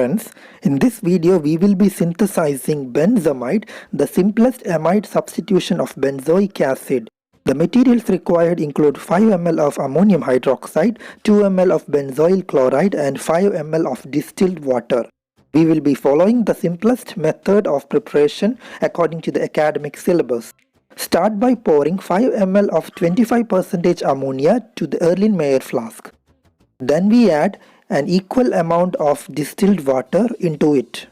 friends, in this video we will be synthesizing benzamide, the simplest amide substitution of benzoic acid. The materials required include 5 ml of ammonium hydroxide, 2 ml of benzoyl chloride and 5 ml of distilled water. We will be following the simplest method of preparation according to the academic syllabus. Start by pouring 5 ml of 25% ammonia to the Erlenmeyer flask. Then we add an equal amount of distilled water into it.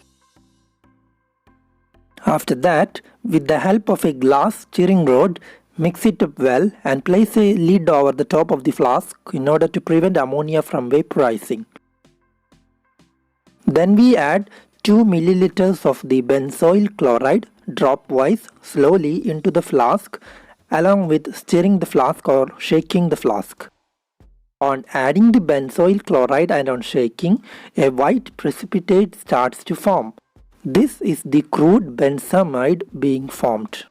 After that, with the help of a glass stirring rod, mix it up well and place a lid over the top of the flask in order to prevent ammonia from vaporizing. Then we add 2 milliliters of the benzoyl chloride dropwise slowly into the flask along with stirring the flask or shaking the flask. On adding the benzoyl chloride and on shaking, a white precipitate starts to form. This is the crude benzamide being formed.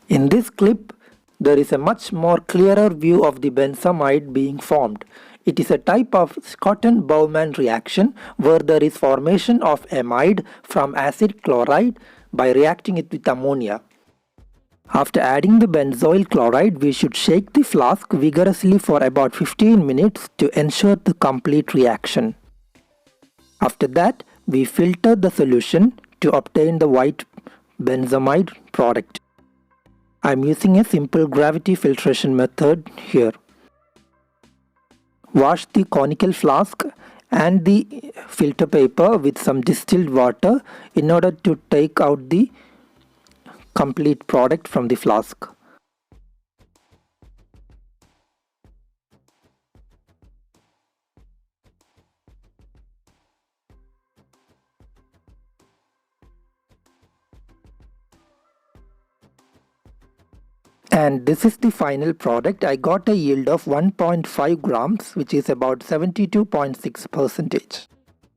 In this clip, there is a much more clearer view of the benzamide being formed. It is a type of schotten-Baumann reaction where there is formation of amide from acid chloride by reacting it with ammonia. After adding the benzoyl chloride, we should shake the flask vigorously for about 15 minutes to ensure the complete reaction. After that, we filter the solution to obtain the white benzamide product. I am using a simple gravity filtration method here. Wash the conical flask and the filter paper with some distilled water in order to take out the complete product from the flask. And this is the final product. I got a yield of 1.5 grams, which is about 72.6%.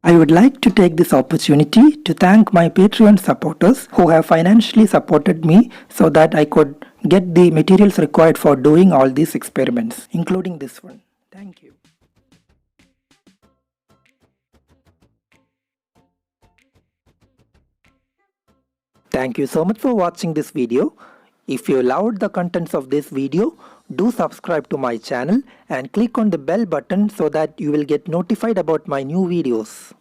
I would like to take this opportunity to thank my Patreon supporters who have financially supported me so that I could get the materials required for doing all these experiments, including this one. Thank you. Thank you so much for watching this video. If you loved the contents of this video, do subscribe to my channel and click on the bell button so that you will get notified about my new videos.